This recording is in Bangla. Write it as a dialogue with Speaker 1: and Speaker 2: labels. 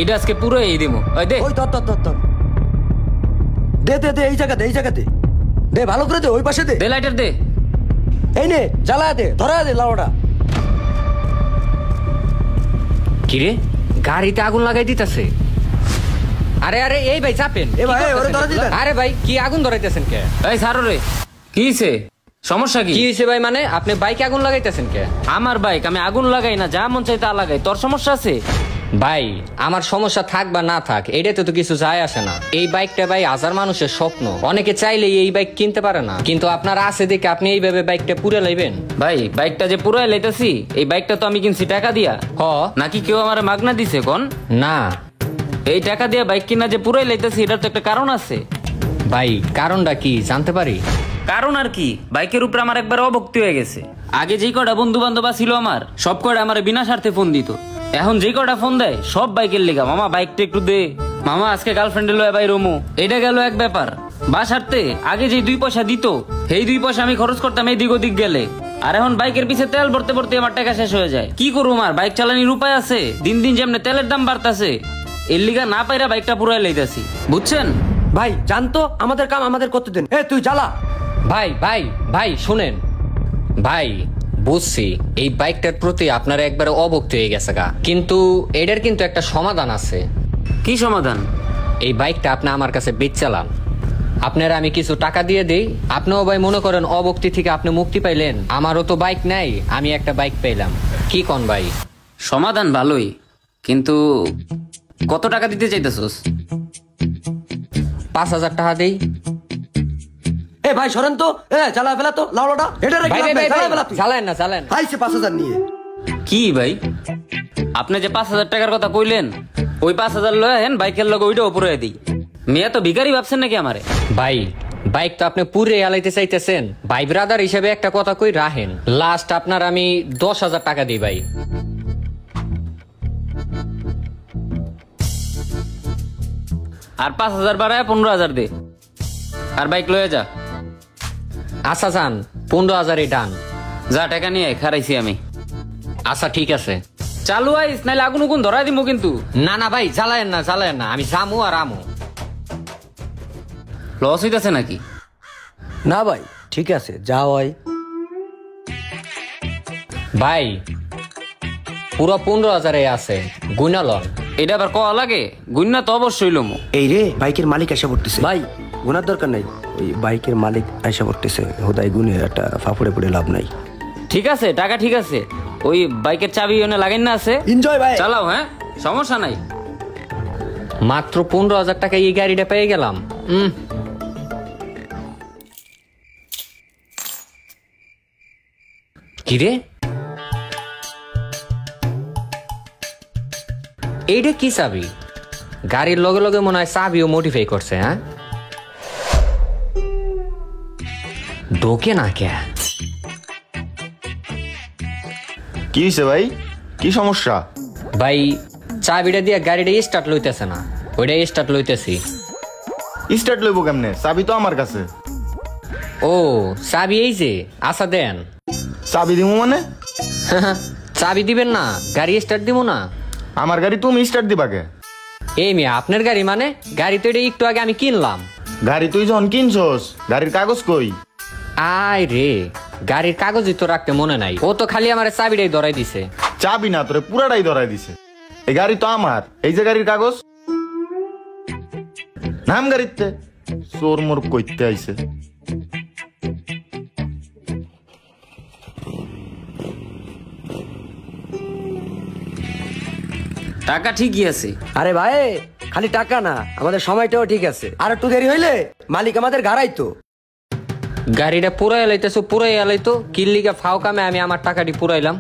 Speaker 1: এটা আজকে পুরো এই দিমু। ওই দে।
Speaker 2: ওই ধর দে দে দে এই জায়গাতে দে ভালো করে দে ওই পাশে দে।
Speaker 1: দে লাইটার দে।
Speaker 2: এই নে জ্বালায় দে ধরা দে লাউডা।
Speaker 3: কিরে গাড়িতে আগুন লাগাই দিতেছে। আরে আরে এই ভাই চাপেন।
Speaker 2: এ ভাই ওরে ধরা দিবেন।
Speaker 3: আরে ভাই কি আগুন ধরাইতেছেন কে?
Speaker 1: এই ছাড়ো রে। কি হইছে? সমস্যা কি?
Speaker 3: কি হইছে ভাই? মানে আপনি বাইকে আগুন লাগাইতেছেন কে?
Speaker 1: আমার বাইক আমি আগুন লাগাই না, যা মন চাই তা লাগাই। তোর সমস্যা আছে?
Speaker 3: ভাই আমার সমস্যা থাক বা না থাক এটাতে তো কিছু যায় আসে না। এই বাইকটা ভাই হাজার মানুষের স্বপ্ন, অনেকে চাইলেই এই বাইক কিনতে পারে না, কিন্তু আপনার আছে দেখে আপনি এইভাবে বাইকটা পুরে লাইবেন।
Speaker 1: ভাই বাইকটা যে পুরাই লাইতাছি, এই বাইকটা তো আমি কিনছি টাকা দিয়া।
Speaker 3: হ
Speaker 1: নাকি কেউ আমার মাগনা দিছে কোন?
Speaker 3: না
Speaker 1: এই টাকা দিয়ে বাইক কিনা যে পুরাই লাইতাছি, এটার তো একটা কারণ আছে।
Speaker 3: ভাই কারণটা কি জানতে পারি?
Speaker 1: কারণ আর কি, বাইকের উপরে আমার একবার অভক্তি হয়ে গেছে। আগে যেই কটা বন্ধু বান্ধব ছিল আমার, সব কটা আমার বিনা স্বার্থে ফোন দিত। এখন যেই কটা ফোন দেয় সব বাইকের লেগা, মামা বাইকটা একটু দে, মামা আজকে গার্লফ্রেন্ডে লয় ভাই রমু। এটা গেল এক ব্যাপার। বাসারতে আগে যে 2 পয়সা দিত, সেই 2 পয়সা আমি খরচ করতাম এই দিক ওদিক গেলে, আর এখন বাইকের পিছে তেল ভরতে ভরতে আমার টাকা শেষ হয়ে যায়। কি করবো, আমার বাইক চালানির উপায় আছে? দিন দিন যেমন তেলের দাম বাড়তাছে, এর লিগা না পাইরা বাইকটা পুরাই লাইতাছি, বুঝছেন?
Speaker 2: ভাই জানতো আমাদের কাম আমাদের করতে দেন। এ তুই জ্বালা।
Speaker 3: ভাই ভাই ভাই শুনেন ভাই, বুঝছি এই বাইকটার প্রতি আপনার একবারে অভক্তি হয়ে গেছে গা, কিন্তু এটার কিন্তু একটা সমাধান আছে।
Speaker 1: কি সমাধান?
Speaker 3: এই বাইকটা আপনি আমার কাছে বেচলাম, আপনারা আমি কিছু টাকা দিয়ে দেই, আপনিও ভাই মনে করেন অভক্তি থেকে আপনি মুক্তি পাইলেন, আমারও তো বাইক নাই, আমি একটা বাইক পেলাম। কি কন ভাই?
Speaker 1: সমাধান ভালোই, কিন্তু কত টাকা দিতে চাইতেছস?
Speaker 3: 5,000 টাকা দেই।
Speaker 2: এ ভাই সরেন তো, এ জ্বালা ফেলা তো লাউডা। এটা রেখে জ্বালা ফেলা তুই।
Speaker 3: চালায়েন না চালায়েন।
Speaker 2: আইছে 5,000 নিয়ে।
Speaker 1: কি ভাই, আপনি যে 5,000 টাকার কথা কইলেন, ওই 5,000 লয়ে হেন বাইকের লগে ওইটা উপরে দিই। মেয়ে তো ভিখারি ভাবছেন নাকি আমারে?
Speaker 3: ভাই বাইক তো আপনি পুরে আলাইতে চাইতেছেন, ভাই ব্রাদার হিসেবে একটা কথা কই রাহেন, লাস্ট আপনার আমি 10,000 টাকা দিই ভাই।
Speaker 1: আর 5,000 বাড়ায় 15,000 দে, আর বাইক লয়ে যা।
Speaker 3: আচ্ছা যান, 15,000 ডান।
Speaker 1: যা টাকা নিয়ে খারাইছি আমি।
Speaker 3: আচ্ছা ঠিক আছে।
Speaker 1: চালু আইস, নাইলে আগুন উগুন ধরাই দিব কিন্তু।
Speaker 3: না না ভাই জ্বালায়েন না, আমি জামু আর আমু।
Speaker 1: লস হইতাছে নাকি?
Speaker 2: না ভাই ঠিক আছে যা হয়।
Speaker 3: ভাই পুরো 15,000 আছে, গুনা লন।
Speaker 1: এটা আবার কয়া লাগে? গুন্না তো অবশ্যই লমু।
Speaker 2: এই রে বাইকের মালিক এসে পড়তেছে। ভাই গুনার দরকার নাই, ওই বাইকের মালিক এসে পড়তেছে, হোদাই গুনে একটা ফাফড়ে পড়ে লাভ নাই।
Speaker 1: ঠিক আছে টাকা ঠিক আছে, ওই বাইকের চাবি ওনে লাগাই না আছে,
Speaker 2: এনজয় ভাই
Speaker 1: চালাও। হ্যাঁ সমস্যা নাই।
Speaker 3: মাত্র 15,000 টাকা এই গাড়িটা পেয়ে গেলাম। কিরে এইটা কি চাবি? গাড়ির লগে লগে মনে হয় চাবিও মডিফাই করছে। হ্যাঁ ঢোকে না কে?
Speaker 4: কি হয়েছে ভাই, কি সমস্যা?
Speaker 3: ভাই চাবিটা দিয়ে গাড়িটা স্টার্ট লইতেছে না, ওইটা স্টার্ট লইতেছি।
Speaker 4: স্টার্ট লইব কেমনে? চাবি তো আমার কাছে।
Speaker 3: ও চাবি এই যে, আচ্ছা দেন।
Speaker 4: চাবি দিব মানে?
Speaker 3: চাবি দিবেন না, গাড়ি স্টার্ট দিব না?
Speaker 4: আমার গাড়ি তুমি স্টার্ট দিবা কে?
Speaker 3: এই মেয়ে আপনার গাড়ি মানে? গাড়ি তো এটা একটু আগে আমি কিনলাম।
Speaker 4: গাড়ি তুই যখন কিনছস, গাড়ির কাগজ কই?
Speaker 3: আয় রে, গাড়ির কাগজই তো রাখতে মনে নাই, ও তো খালি আমার চাবিটাই ধরাই দিছে।
Speaker 4: চাবি না তোরে পুরাটাই ধরাই দিছে। এই গাড়ি তো আমার, এই যে গাড়ির কাগজ নাম গাড়িতে চোর মোর কইতে আইছে।
Speaker 1: টাকা ঠিকই আছে।
Speaker 2: আরে ভাই খালি টাকা না, আমাদের সময়টাও ঠিক আছে। আর একটু দেরি হইলে মালিক আমাদের গাড়াইতো।
Speaker 3: গাড়িটা পুরাই এলাইতেছো, পুরাই এলাইতো কিল্লিগা ফাও কামে আমি আমার টাকাটি পুরাইলাম।